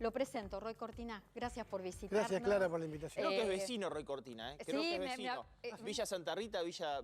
Lo presento, Roy Cortina. Gracias por visitarnos. Gracias, Clara, por la invitación. Creo que es vecino Roy Cortina, ¿eh? Creo que es vecino. Villa Santa Rita, Villa...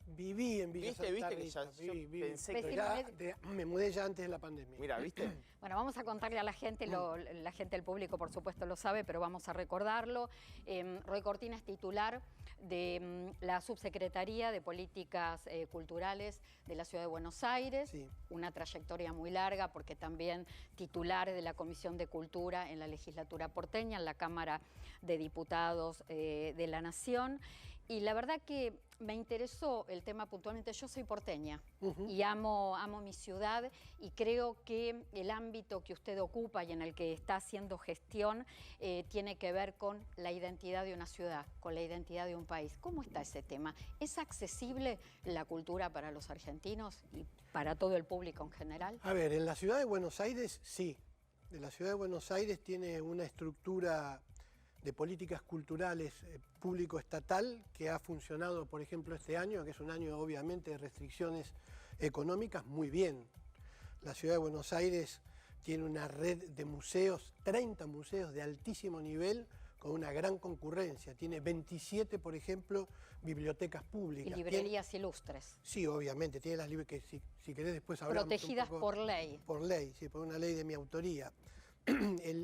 Viví en Villa Santa Rita. ¿Viste? Que ya Viví. pensé Pero que... ya me mudé ya antes de la pandemia. Mira, ¿viste? Bueno, vamos a contarle a la gente, la gente del público por supuesto lo sabe, pero vamos a recordarlo. Roy Cortina es titular de la Subsecretaría de Políticas Culturales de la Ciudad de Buenos Aires. Sí. Una trayectoria muy larga, porque también titular de la Comisión de Cultura en la legislatura porteña, en la Cámara de Diputados de la Nación. Y la verdad que me interesó el tema puntualmente. Yo soy porteña y amo mi ciudad, y creo que el ámbito que usted ocupa y en el que está haciendo gestión tiene que ver con la identidad de una ciudad, con la identidad de un país. ¿Cómo está ese tema? ¿Es accesible la cultura para los argentinos y para todo el público en general? A ver, en la ciudad de Buenos Aires, sí. La ciudad de Buenos Aires tiene una estructura de políticas culturales público-estatal que ha funcionado, por ejemplo, este año, que es un año obviamente de restricciones económicas, muy bien. La ciudad de Buenos Aires tiene una red de museos, 30 museos de altísimo nivel, con una gran concurrencia. Tiene 27, por ejemplo, bibliotecas públicas. Y librerías ilustres. Sí, obviamente, tiene las librerías que si querés después hablamos. Protegidas por ley. Por ley, sí, por una ley de mi autoría.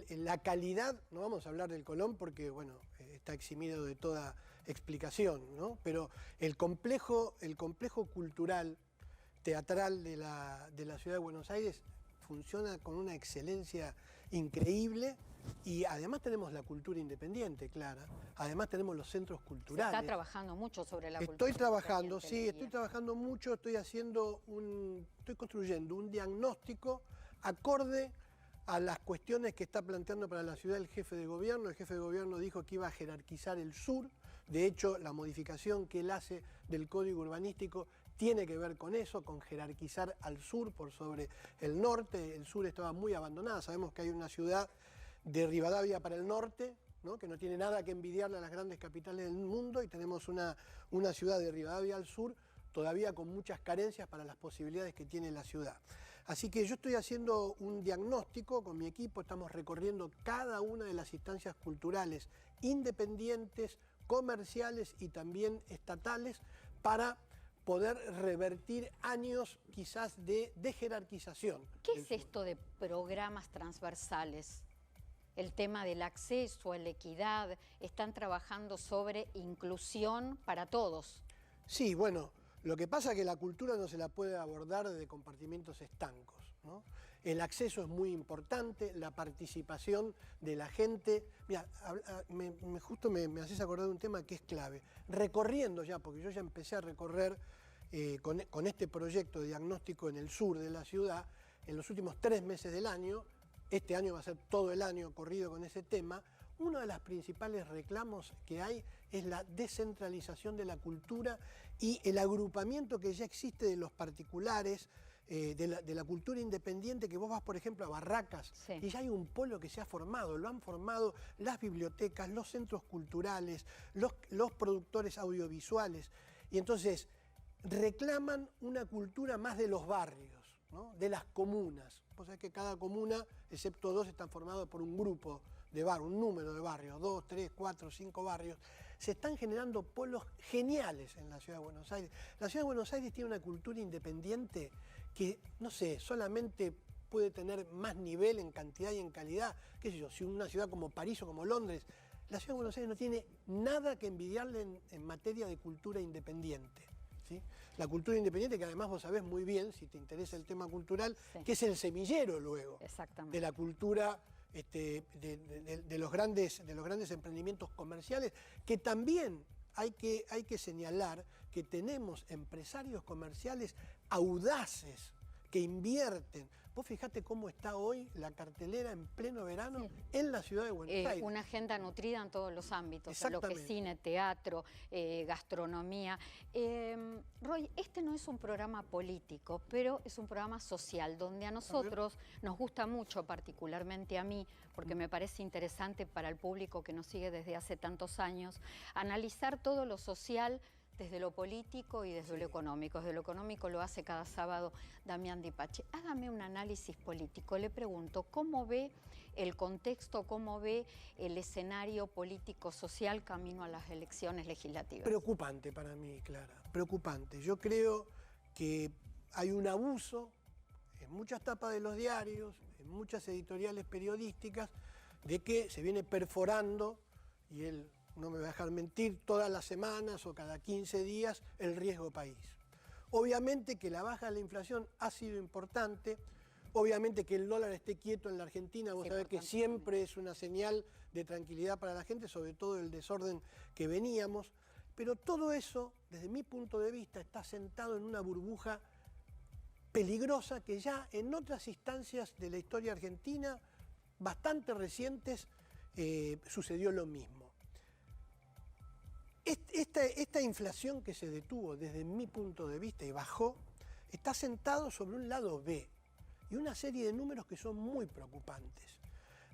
La calidad, no vamos a hablar del Colón porque, bueno, está eximido de toda explicación, ¿no? Pero el complejo cultural, teatral de la ciudad de Buenos Aires funciona con una excelencia increíble, y además tenemos la cultura independiente, Clara. Además tenemos los centros culturales. Se está trabajando mucho sobre la cultura. Estoy trabajando, sí, estoy trabajando mucho, estoy construyendo un diagnóstico acorde a las cuestiones que está planteando para la ciudad el jefe de gobierno. El jefe de gobierno dijo que iba a jerarquizar el sur. De hecho, la modificación que él hace del código urbanístico tiene que ver con eso, con jerarquizar al sur por sobre el norte. El sur estaba muy abandonada. Sabemos que hay una ciudad de Rivadavia para el norte, ¿no? Que no tiene nada que envidiarle a las grandes capitales del mundo, y tenemos una ciudad de Rivadavia al sur todavía con muchas carencias para las posibilidades que tiene la ciudad. Así que yo estoy haciendo un diagnóstico con mi equipo, estamos recorriendo cada una de las instancias culturales independientes, comerciales y también estatales, para poder revertir años quizás de jerarquización. ¿Qué es esto de programas transversales? El tema del acceso, la equidad, están trabajando sobre inclusión para todos. Sí, bueno, lo que pasa es que la cultura no se la puede abordar desde compartimentos estancos, ¿no? El acceso es muy importante, la participación de la gente. Mira, justo me haces acordar de un tema que es clave. Recorriendo ya, porque yo ya empecé a recorrer con este proyecto de diagnóstico en el sur de la ciudad, en los últimos 3 meses del año. Este año va a ser todo el año corrido con ese tema. Uno de los principales reclamos que hay es la descentralización de la cultura y el agrupamiento que ya existe de los particulares, de la cultura independiente, que vos vas, por ejemplo, a Barracas, sí, y ya hay un polo que se ha formado, lo han formado las bibliotecas, los centros culturales, los productores audiovisuales, y entonces reclaman una cultura más de los barrios, ¿no? De las comunas. Vos sabés que cada comuna, excepto 2, están formados por un grupo de barrios, un número de barrios, 2, 3, 4, 5 barrios. Se están generando polos geniales en la ciudad de Buenos Aires. La ciudad de Buenos Aires tiene una cultura independiente que, no sé, solamente puede tener más nivel en cantidad y en calidad. Qué sé yo, si una ciudad como París o como Londres, la ciudad de Buenos Aires no tiene nada que envidiarle en materia de cultura independiente. ¿Sí? La cultura independiente, que además vos sabés muy bien, si te interesa el tema cultural, sí, que es el semillero luego de la cultura, de los grandes emprendimientos comerciales, que también hay que señalar que tenemos empresarios comerciales audaces que invierten. Vos fijate cómo está hoy la cartelera en pleno verano, sí, en la ciudad de Buenos Aires. Una agenda nutrida en todos los ámbitos, en lo que es cine, teatro, gastronomía. Roy, este no es un programa político, pero es un programa social, donde a nosotros nos gusta mucho, particularmente a mí, porque me parece interesante para el público que nos sigue desde hace tantos años, analizar todo lo social desde lo político y desde lo económico. Desde lo económico lo hace cada sábado Damián Di Pace. Hágame un análisis político. Le pregunto, ¿cómo ve el contexto, cómo ve el escenario político-social camino a las elecciones legislativas? Preocupante para mí, Clara, preocupante. Yo creo que hay un abuso en muchas tapas de los diarios, en muchas editoriales periodísticas, de que se viene perforando, y él no me va a dejar mentir, todas las semanas o cada 15 días el riesgo país. Obviamente que la baja de la inflación ha sido importante, obviamente que el dólar esté quieto en la Argentina, vos sabés que siempre es una señal de tranquilidad para la gente, sobre todo el desorden que veníamos, pero todo eso, desde mi punto de vista, está sentado en una burbuja peligrosa que ya en otras instancias de la historia argentina, bastante recientes, sucedió lo mismo. Esta inflación que se detuvo desde mi punto de vista y bajó, está sentado sobre un lado B y una serie de números que son muy preocupantes.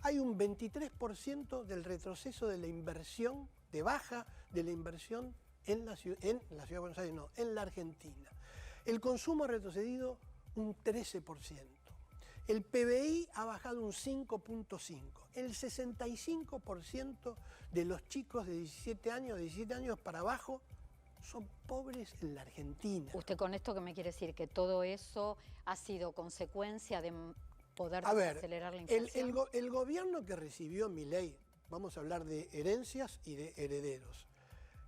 Hay un 23% del retroceso de la inversión, de baja de la inversión en la ciudad de Buenos Aires, no, en la Argentina. El consumo ha retrocedido un 13%. El PBI ha bajado un 5.5%. El 65% de los chicos de 17 años para abajo, son pobres en la Argentina. ¿Usted con esto qué me quiere decir? ¿Que todo eso ha sido consecuencia de poder acelerar la inflación? El gobierno que recibió Milei, vamos a hablar de herencias y de herederos.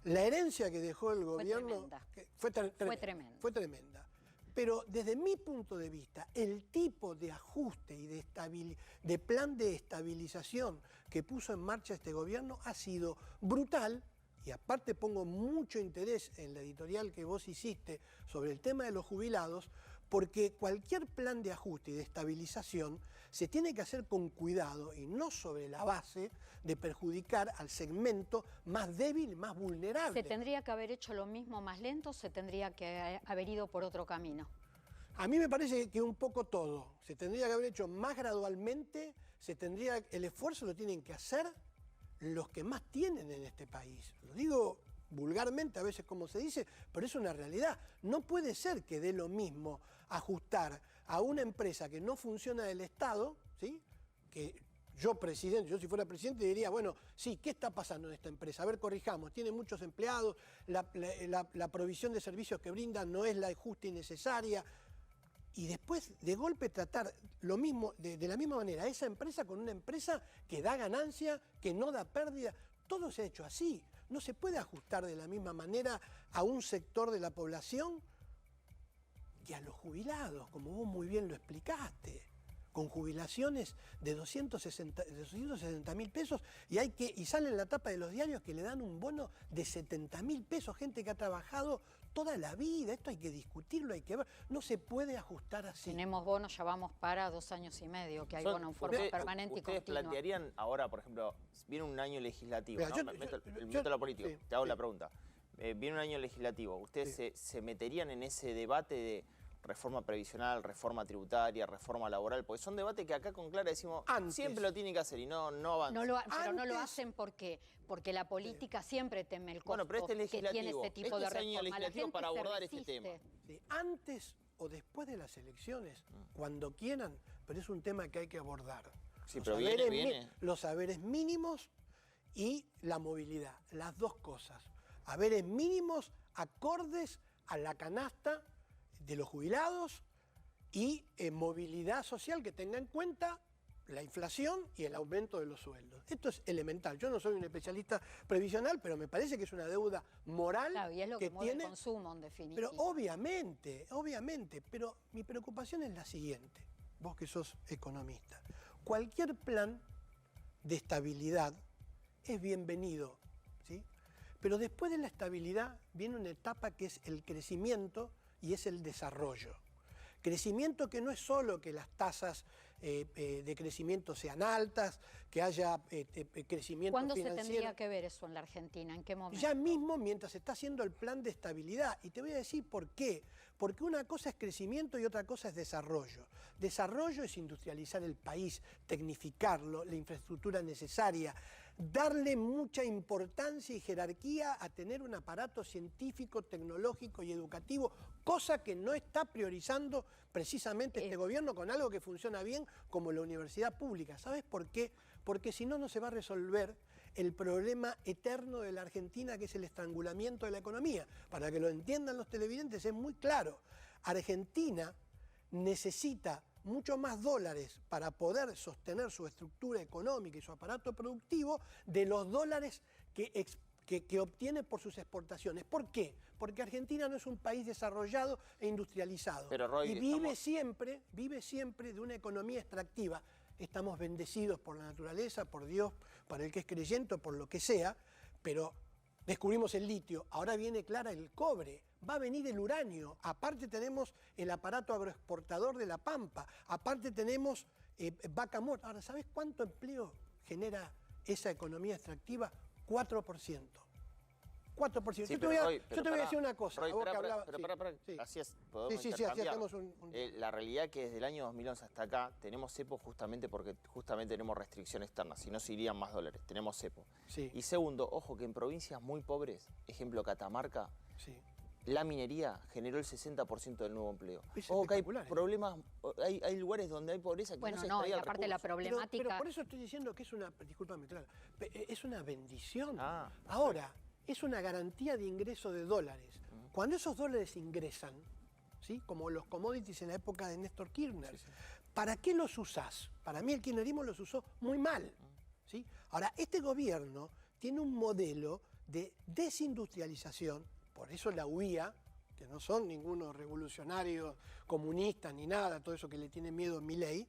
La herencia que dejó el gobierno fue tremenda. Pero desde mi punto de vista, el tipo de ajuste y de plan de estabilización que puso en marcha este gobierno ha sido brutal, y aparte pongo mucho interés en la editorial que vos hiciste sobre el tema de los jubilados, porque cualquier plan de ajuste y de estabilización se tiene que hacer con cuidado y no sobre la base de perjudicar al segmento más débil y más vulnerable. ¿Se tendría que haber hecho lo mismo más lento o se tendría que haber ido por otro camino? A mí me parece que un poco todo. Se tendría que haber hecho más gradualmente, el esfuerzo lo tienen que hacer los que más tienen en este país. Lo digo vulgarmente, a veces como se dice, pero es una realidad. No puede ser que dé lo mismo ajustar a una empresa que no funciona del Estado, ¿sí? Que yo si fuera presidente diría, bueno, sí, ¿qué está pasando en esta empresa? A ver, corrijamos, tiene muchos empleados, la provisión de servicios que brindan no es la justa y necesaria. Y después, de golpe, tratar lo mismo, de la misma manera, esa empresa con una empresa que da ganancia, que no da pérdida. Todo se ha hecho así. No se puede ajustar de la misma manera a un sector de la población que a los jubilados, como vos muy bien lo explicaste, con jubilaciones de 260.000 pesos y sale en la tapa de los diarios que le dan un bono de 70.000 pesos, gente que ha trabajado toda la vida. Esto hay que discutirlo, hay que ver, no se puede ajustar así. Tenemos bonos, ya vamos para 2 años y medio, que hay bono en forma permanente y continua. ¿Ustedes plantearían ahora, por ejemplo, viene un año legislativo, ¿no? Me meto a lo político, te hago la pregunta. Viene un año legislativo, ¿ustedes se meterían en ese debate de reforma previsional, reforma tributaria, reforma laboral? Porque son debates que acá con Clara decimos, siempre lo tienen que hacer y no avanzan. Pero no lo hacen porque la política siempre teme el costo pero que tiene este tipo de es año reforma. legislativo para abordar este tema. Antes o después de las elecciones, cuando quieran, pero es un tema que hay que abordar. Sí, pero viene. Los saberes mínimos y la movilidad, las dos cosas. Haberes mínimos acordes a la canasta de los jubilados y movilidad social que tenga en cuenta la inflación y el aumento de los sueldos. Esto es elemental. Yo no soy un especialista previsional, pero me parece que es una deuda moral. Claro, y es lo que mueve el consumo, en definitiva. Pero obviamente, pero mi preocupación es la siguiente, vos que sos economista. Cualquier plan de estabilidad es bienvenido, ¿sí? Pero después de la estabilidad viene una etapa que es el crecimiento y es el desarrollo. Crecimiento que no es solo que las tasas de crecimiento sean altas, que haya crecimiento financiero. ¿Cuándo se tendría que ver eso en la Argentina? ¿En qué momento? Ya mismo mientras se está haciendo el plan de estabilidad. Y te voy a decir por qué. Porque una cosa es crecimiento y otra cosa es desarrollo. Desarrollo es industrializar el país, tecnificarlo, la infraestructura necesaria. darle mucha importancia y jerarquía a tener un aparato científico, tecnológico y educativo, cosa que no está priorizando precisamente este gobierno con algo que funciona bien como la universidad pública. ¿Sabes por qué? Porque si no, no se va a resolver el problema eterno de la Argentina, que es el estrangulamiento de la economía. Para que lo entiendan los televidentes, es muy claro. Argentina necesita mucho más dólares para poder sostener su estructura económica y su aparato productivo de los dólares que obtiene por sus exportaciones. ¿Por qué? Porque Argentina no es un país desarrollado e industrializado. Pero, Roy, y vive siempre de una economía extractiva. Estamos bendecidos por la naturaleza, por Dios, para el que es creyente, por lo que sea, pero descubrimos el litio, ahora viene clara el cobre, va a venir el uranio, aparte tenemos el aparato agroexportador de La Pampa, aparte tenemos Vaca Muerta. Ahora, ¿sabes cuánto empleo genera esa economía extractiva? 4%. 4%. Sí, yo te voy a decir una cosa. Roy, Sí. Así es, Sí, así hacemos la realidad es que desde el año 2011 hasta acá tenemos cepo justamente porque tenemos restricciones externas, si no se irían más dólares, tenemos cepo. Sí. Y segundo, ojo que en provincias muy pobres, ejemplo Catamarca, Sí. la minería generó el 60% del nuevo empleo. Es Ojo que hay espectacular, problemas, hay lugares donde hay pobreza que Bueno, no se no, y extraía el aparte la recurso. problemática... Pero por eso estoy diciendo que es una, discúlpame, claro, es una bendición. Ah, Ahora, es una garantía de ingreso de dólares. Cuando esos dólares ingresan, ¿sí?, como los commodities en la época de Néstor Kirchner, ¿para qué los usás? Para mí el kirchnerismo los usó muy mal, ¿sí? Ahora, este gobierno tiene un modelo de desindustrialización, por eso la UIA, que no son ningunos revolucionarios comunistas ni nada, todo eso que le tiene miedo a Milei,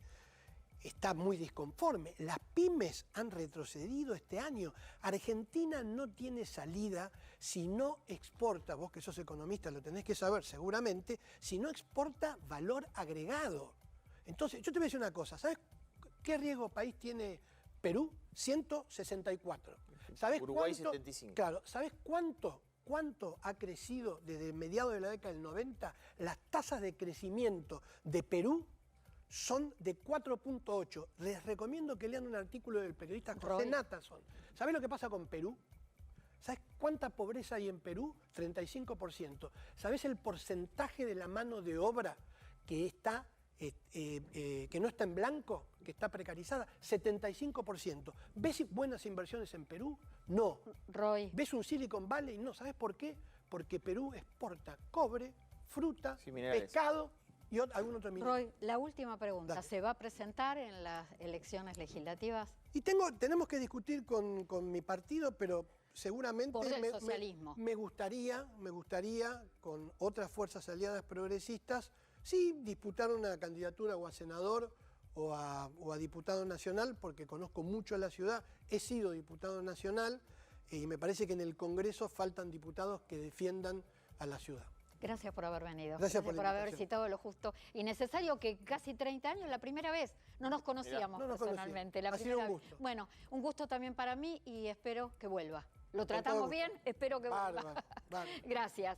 está muy disconforme. Las pymes han retrocedido este año. Argentina no tiene salida si no exporta, vos que sos economista lo tenés que saber seguramente, si no exporta valor agregado. Entonces, yo te voy a decir una cosa, ¿sabes qué riesgo país tiene Perú? 164. ¿Sabés Uruguay cuánto? 75. Claro, ¿sabés cuánto ha crecido desde mediados de la década del 90? Las tasas de crecimiento de Perú son de 4.8. Les recomiendo que lean un artículo del periodista José Natterson. ¿Sabés lo que pasa con Perú? ¿Sabés cuánta pobreza hay en Perú? 35%. ¿Sabés el porcentaje de la mano de obra que está que no está en blanco, que está precarizada? 75%. ¿Ves buenas inversiones en Perú? No. Roy. ¿Ves un Silicon Valley? No. ¿Sabes por qué? Porque Perú exporta cobre, fruta, pescado y algún otro mineral. Roy, la última pregunta. Dale. ¿Se va a presentar en las elecciones legislativas? Y tenemos que discutir con mi partido, pero seguramente Por el socialismo. me gustaría con otras fuerzas aliadas progresistas, sí, disputar una candidatura o a senador o a diputado nacional, porque conozco mucho la ciudad, he sido diputado nacional y me parece que en el Congreso faltan diputados que defiendan a la ciudad. Gracias por haber venido. Gracias por haber citado lo justo y necesario, que casi 30 años, la primera vez. No nos conocíamos personalmente. Ha sido un gusto. Bueno, un gusto también para mí y espero que vuelva. Lo tratamos bien, espero que vuelva. Bárbaro. Gracias.